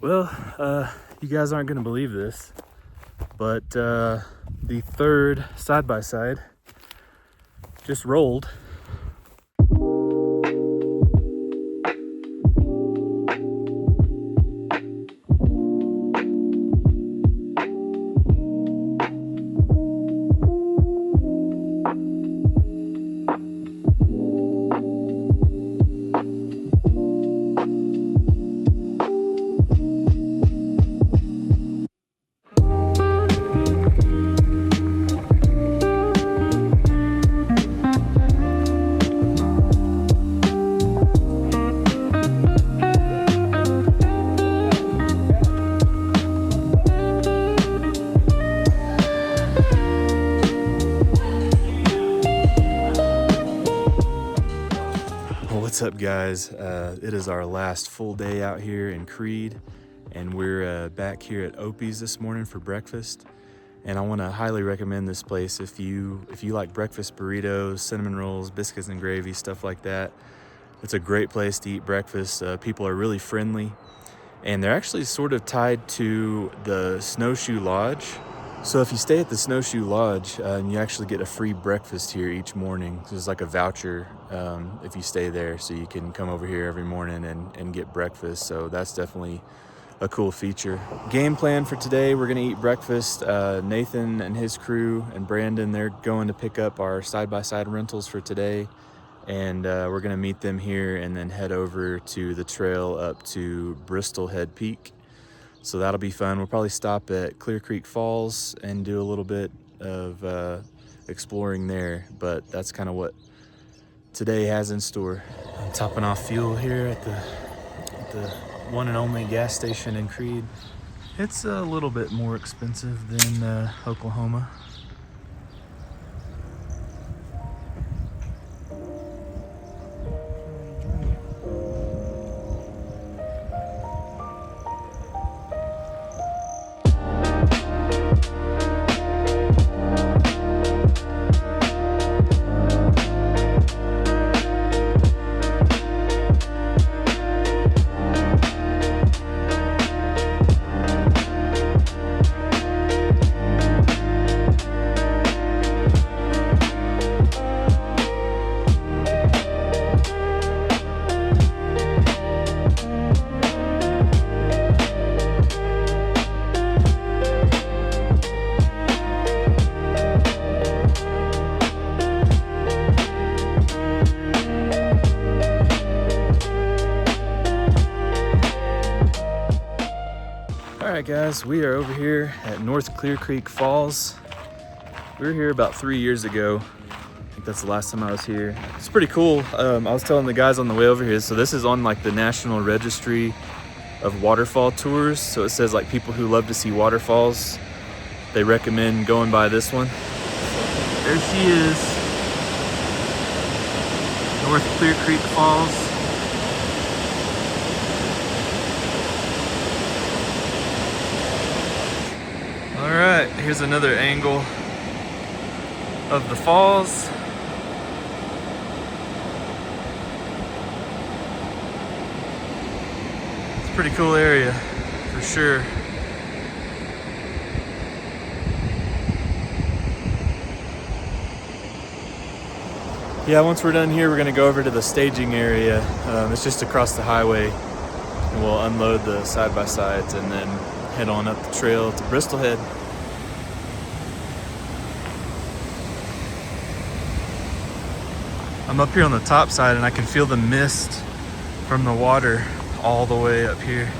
Well, you guys aren't going to believe this, but the third side-by-side just rolled. What's up, guys? It is our last full day out here in Creede, and we're back here at OHVs this morning for breakfast. And I want to highly recommend this place if you like breakfast burritos, cinnamon rolls, biscuits and gravy, stuff like that. It's a great place to eat breakfast. People are really friendly, and they're actually sort of tied to the Snowshoe Lodge. So if you stay at the Snowshoe Lodge, you actually get a free breakfast here each morning. There's like a voucher if you stay there, so you can come over here every morning and get breakfast. So that's definitely a cool feature. Game plan for today, we're gonna eat breakfast. Nathan and his crew and Brandon, they're going to pick up our side-by-side rentals for today. And we're gonna meet them here and then head over to the trail up to Bristol Head Peak. So that'll be fun. We'll probably stop at Clear Creek Falls and do a little bit of exploring there, but that's kind of what today has in store. I'm topping off fuel here at the one and only gas station in Creede. It's a little bit more expensive than Oklahoma. Alright guys, we are over here at North Clear Creek Falls. We were here about 3 years ago. I think that's the last time I was here. It's pretty cool. I was telling the guys on the way over here, so this is on like the National Registry of Waterfall Tours. So it says like people who love to see waterfalls, they recommend going by this one. There she is, North Clear Creek Falls. All right, here's another angle of the falls. It's a pretty cool area for sure. Yeah, once we're done here, we're gonna go over to the staging area. It's just across the highway, and we'll unload the side-by-sides and then head on up the trail to Bristol Head. I'm up here on the top side and I can feel the mist from the water all the way up here.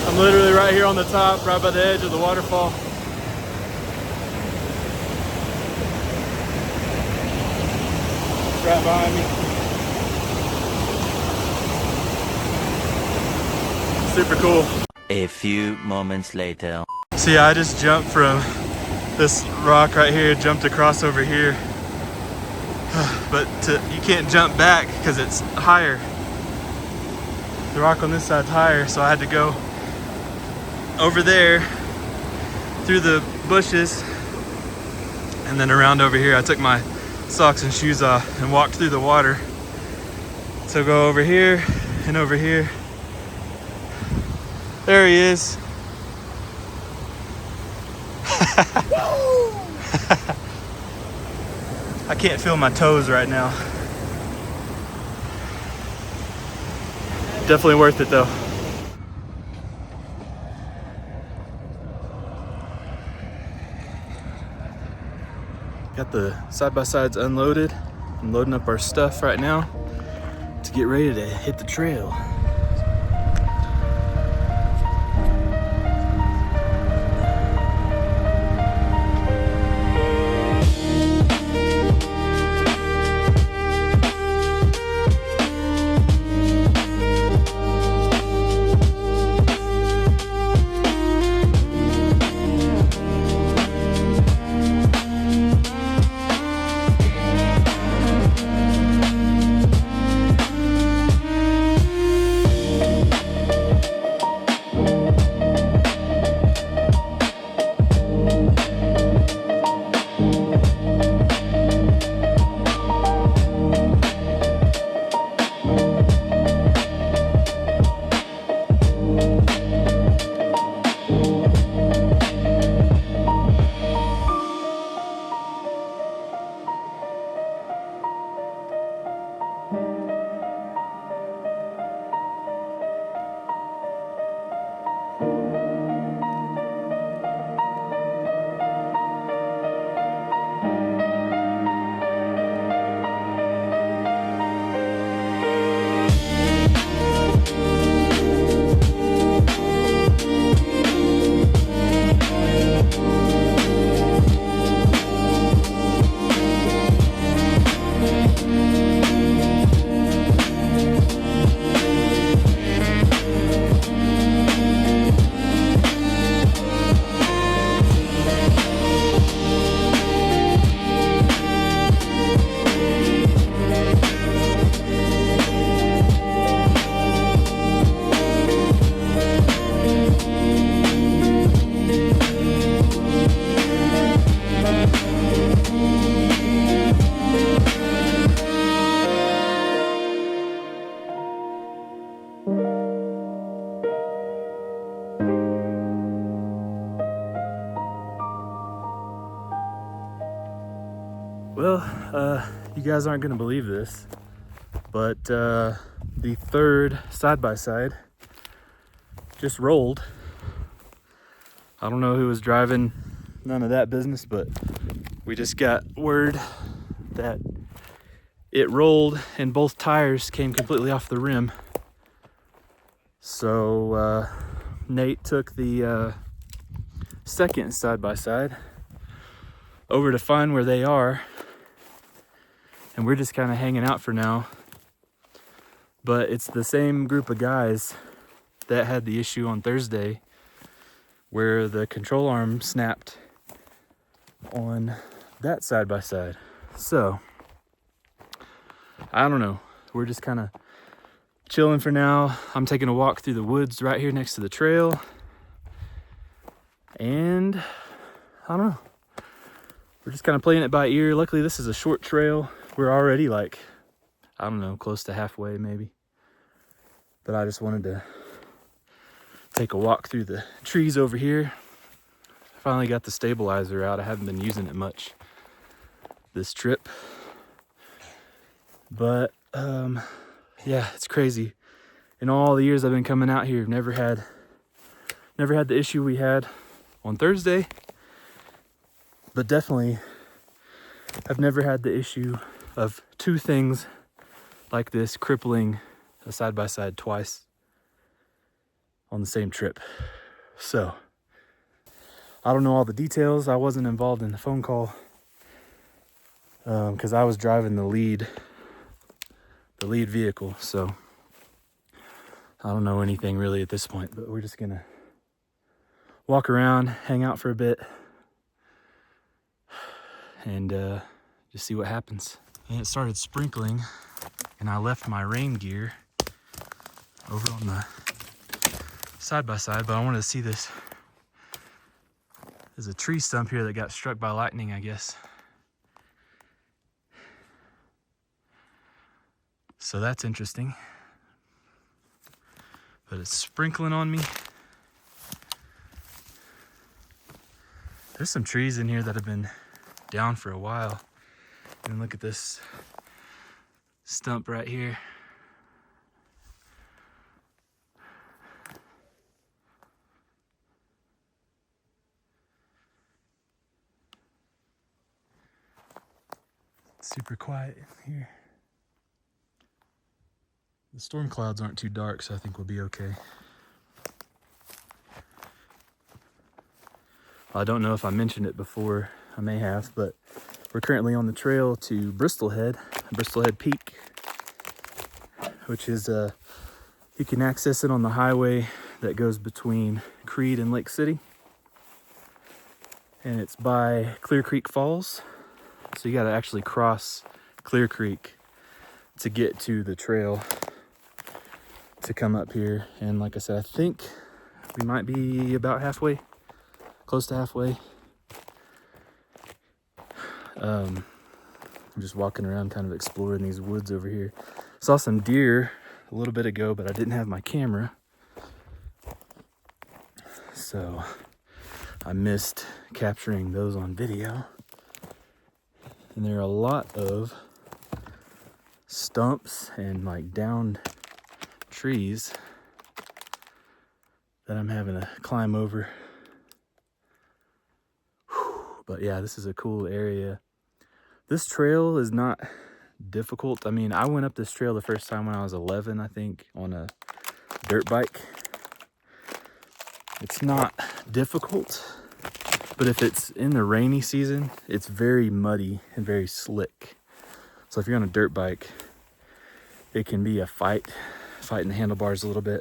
I'm literally right here on the top, right by the edge of the waterfall. It's right behind me. super cool. A few moments later. So yeah, I just jumped from this rock right here, jumped across over here. But you can't jump back because it's higher. The rock on this side's higher, so I had to go over there through the bushes and then around over here. I took my socks and shoes off and walked through the water. So go over here and over here. There he is. I can't feel my toes right now. Definitely worth it though. Got the side-by-sides unloaded. I'm loading up our stuff right now to get ready to hit the trail. Well, you guys aren't gonna believe this, but the third side-by-side just rolled. I don't know who was driving, none of that business, but we just got word that it rolled and both tires came completely off the rim. So Nate took the second side-by-side over to find where they are, and we're just kind of hanging out for now. But it's the same group of guys that had the issue on Thursday where the control arm snapped on that side-by-side. So I don't know, we're just kind of chilling for now. I'm taking a walk through the woods right here next to the trail, and I don't know, we're just kind of playing it by ear. Luckily this is a short trail. We're already like, I don't know, close to halfway maybe. But I just wanted to take a walk through the trees over here. I finally got the stabilizer out. I haven't been using it much this trip. But yeah, it's crazy. In all the years I've been coming out here, never had the issue we had on Thursday. But definitely I've never had the issue of two things like this crippling a side-by-side twice on the same trip. So I don't know all the details. I wasn't involved in the phone call because I was driving the lead vehicle. So I don't know anything really at this point, but we're just gonna walk around, hang out for a bit, and just see what happens. And it started sprinkling, and I left my rain gear over on the side by side, but I wanted to see this. There's a tree stump here that got struck by lightning, I guess. So that's interesting. But it's sprinkling on me. There's some trees in here that have been down for a while. And look at this stump right here. It's super quiet in here. The storm clouds aren't too dark, so I think we'll be okay. I don't know if I mentioned it before, I may have, but we're currently on the trail to Bristol Head Peak, which is, you can access it on the highway that goes between Creede and Lake City. And it's by Clear Creek Falls. So you gotta actually cross Clear Creek to get to the trail to come up here. And like I said, I think we might be about halfway, close to halfway. I'm just walking around kind of exploring these woods over here. Saw some deer a little bit ago, but I didn't have my camera, so I missed capturing those on video. And there are a lot of stumps and like downed trees that I'm having to climb over. But yeah, this is a cool area. This trail is not difficult. I mean, I went up this trail the first time when I was 11, I think, on a dirt bike. It's not difficult, but if it's in the rainy season, it's very muddy and very slick. So if you're on a dirt bike, it can be a fighting the handlebars a little bit.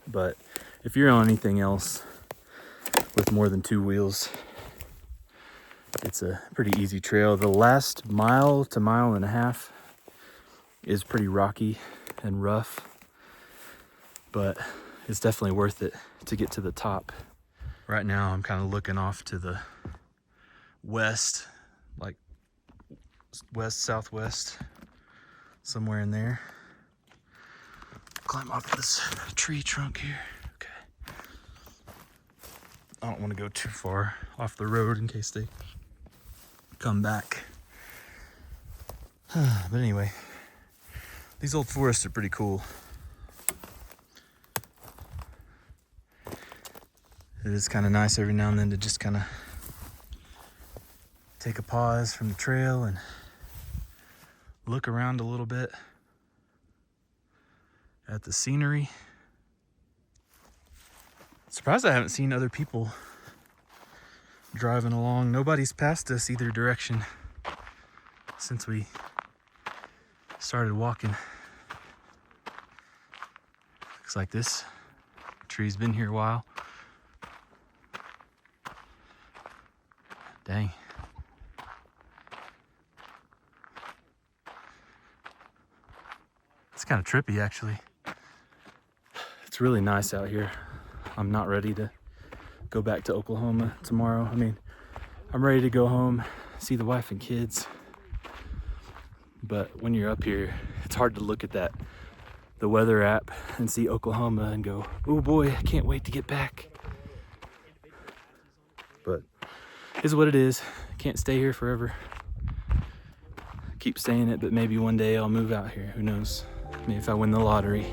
But if you're on anything else with more than 2 wheels, it's a pretty easy trail. The last mile to mile and a half is pretty rocky and rough, but it's definitely worth it to get to the top. Right now I'm kind of looking off to the west, like west, southwest, somewhere in there. Climb off this tree trunk here. Okay. I don't want to go too far off the road in case they come back. But anyway, these old forests are pretty cool. It is kind of nice every now and then to just kind of take a pause from the trail and look around a little bit at the scenery. Surprised I haven't seen other people driving along. Nobody's passed us either direction since we started walking. Looks like this tree's been here a while. Dang. It's kind of trippy, actually. It's really nice out here. I'm not ready to go back to Oklahoma tomorrow. I mean, I'm ready to go home, see the wife and kids. But when you're up here, it's hard to look at the weather app and see Oklahoma and go, oh boy, I can't wait to get back. But it is what it is. Can't stay here forever. Keep saying it, but maybe one day I'll move out here. Who knows? Maybe if I win the lottery.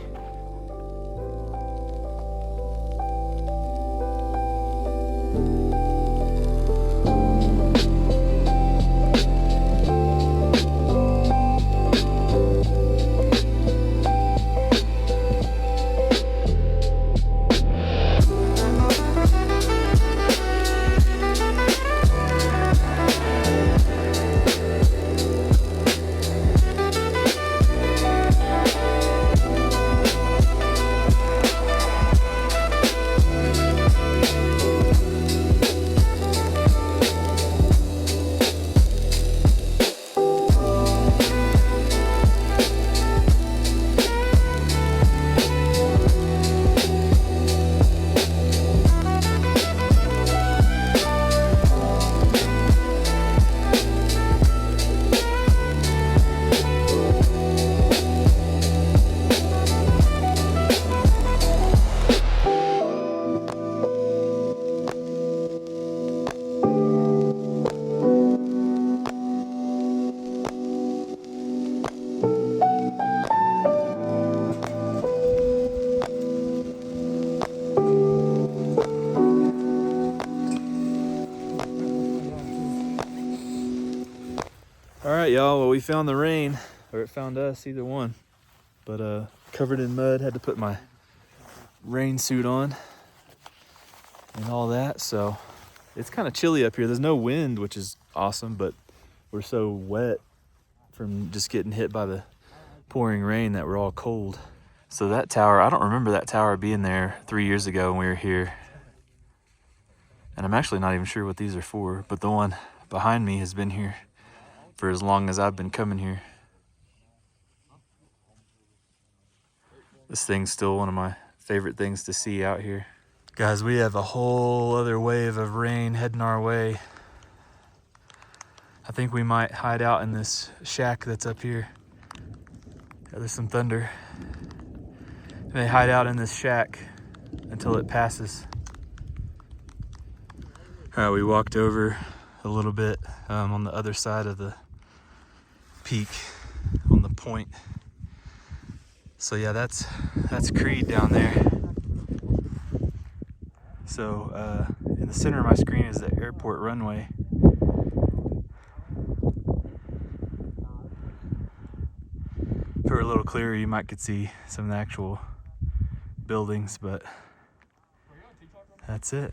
Well, we found the rain, or it found us, either one. But covered in mud, had to put my rain suit on and all that. So it's kind of chilly up here. There's no wind, which is awesome, but we're so wet from just getting hit by the pouring rain that we're all cold. So that tower, I don't remember that tower being there 3 years ago when we were here. And I'm actually not even sure what these are for, but the one behind me has been here for as long as I've been coming here. This thing's still one of my favorite things to see out here. Guys, we have a whole other wave of rain heading our way. I think we might hide out in this shack that's up here. Yeah, there's some thunder. They hide out in this shack until it passes. All right, we walked over a little bit on the other side of the peak on the point. So yeah, that's Creede down there. So in the center of my screen is the airport runway. If it were a little clearer, you might could see some of the actual buildings, but that's it.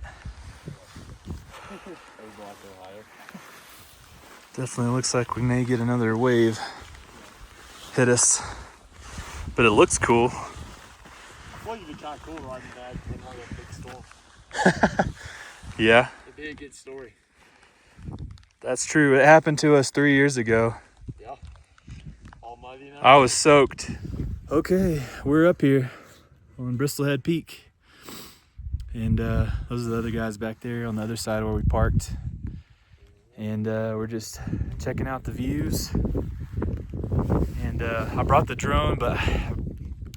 Definitely looks like we may get another wave hit us, but it looks cool. Well, you'd be kind of cool riding that in like a big storm. Yeah. It'd be a good story. That's true. It happened to us 3 years ago. Yeah. Almighty now. I was soaked. Okay, we're up here on Bristol Head Peak. And those are the other guys back there on the other side where we parked. And we're just checking out the views. And I brought the drone, but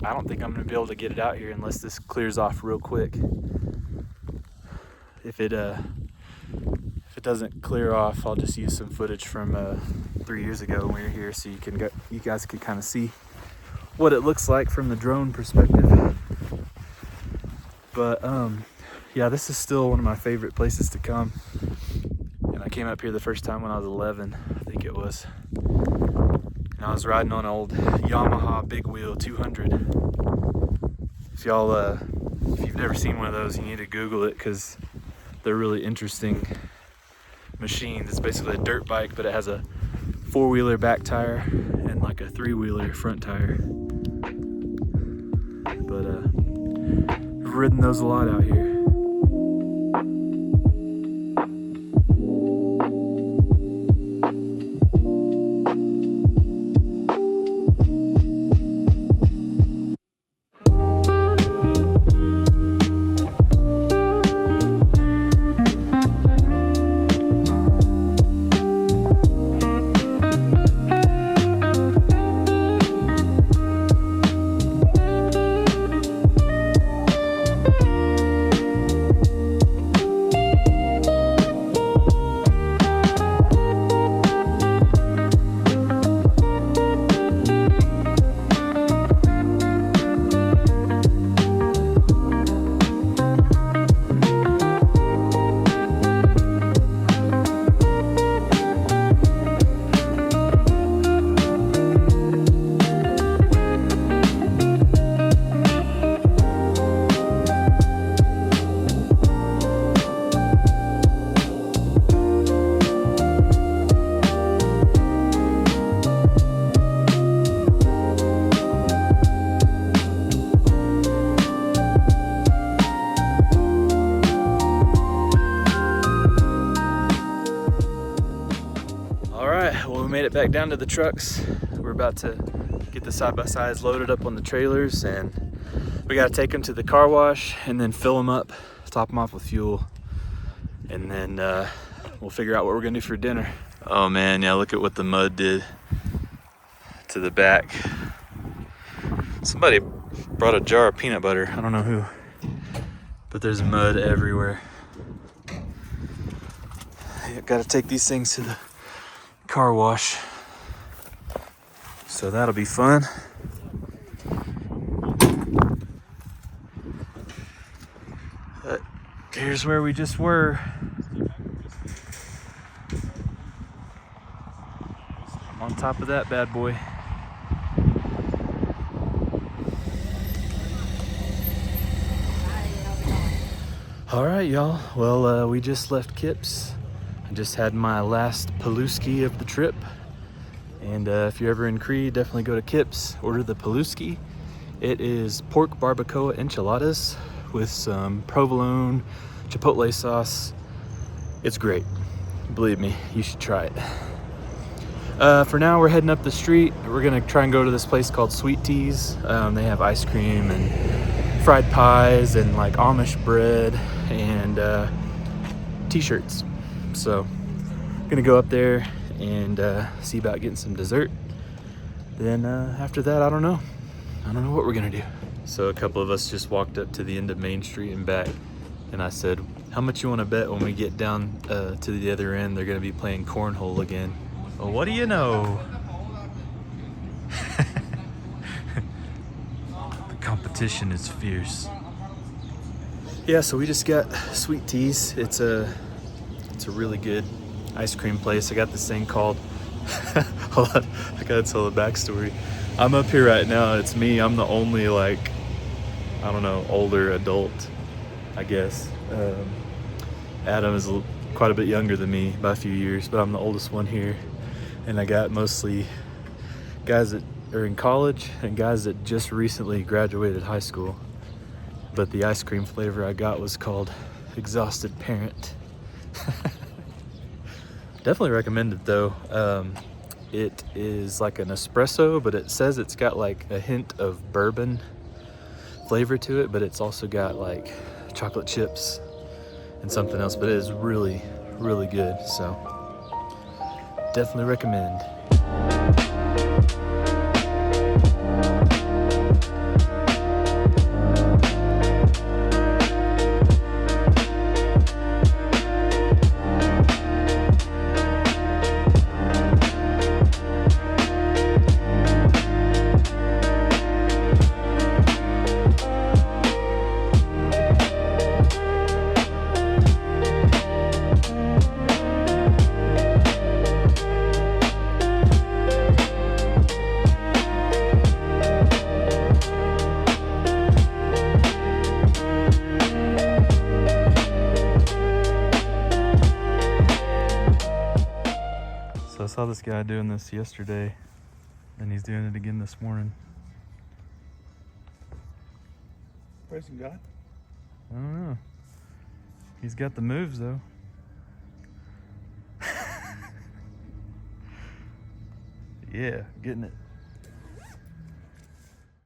I don't think I'm gonna be able to get it out here unless this clears off real quick. If it doesn't clear off, I'll just use some footage from 3 years ago when we were here, so you guys can kind of see what it looks like from the drone perspective. But yeah, this is still one of my favorite places to come. And I came up here the first time when I was 11, I think it was. And I was riding on an old Yamaha big wheel 200. If y'all, if you've never seen one of those, you need to Google it, because they're really interesting machines. It's basically a dirt bike, but it has a 4-wheeler back tire and like a 3-wheeler front tire. But I've ridden those a lot out here. it back down to the trucks. We're about to get the side-by-sides loaded up on the trailers, and we got to take them to the car wash and then fill them up, top them off with fuel, and then we'll figure out what we're gonna do for dinner. Oh man, yeah, look at what the mud did to the back. Somebody brought a jar of peanut butter, I don't know who, but there's mud everywhere. Got to take these things to the car wash, so that'll be fun. But here's where we just were, on top of that bad boy. All right, y'all. Well, we just left Kips. I just had my last Paluski of the trip. And if you're ever in Creede, definitely go to Kips, order the Paluski. It is pork barbacoa enchiladas with some provolone, chipotle sauce. It's great. Believe me, you should try it. For now, we're heading up the street. We're gonna try and go to this place called Sweet Teas. They have ice cream and fried pies and like Amish bread and t-shirts. So, gonna go up there and see about getting some dessert. Then after that, I don't know what we're gonna do. So a couple of us just walked up to the end of Main Street and back, and I said, how much you want to bet when we get down to the other end they're gonna be playing cornhole again? Well, what do you know? The competition is fierce. Yeah, so we just got Sweet Teas. It's a really good ice cream place. I got this thing called hold on, I gotta tell the backstory. I'm up here right now. It's me. I'm the only, like, I don't know, older adult, I guess. Adam is quite a bit younger than me by a few years, but I'm the oldest one here. And I got mostly guys that are in college and guys that just recently graduated high school. But the ice cream flavor I got was called Exhausted Parent. Definitely recommend it though. It is like an espresso, but it says it's got like a hint of bourbon flavor to it, but it's also got like chocolate chips and something else, but it is really, really good. So definitely recommend. So I saw this guy doing this yesterday, and he's doing it again this morning. Praising God. I don't know. He's got the moves though. Yeah, getting it.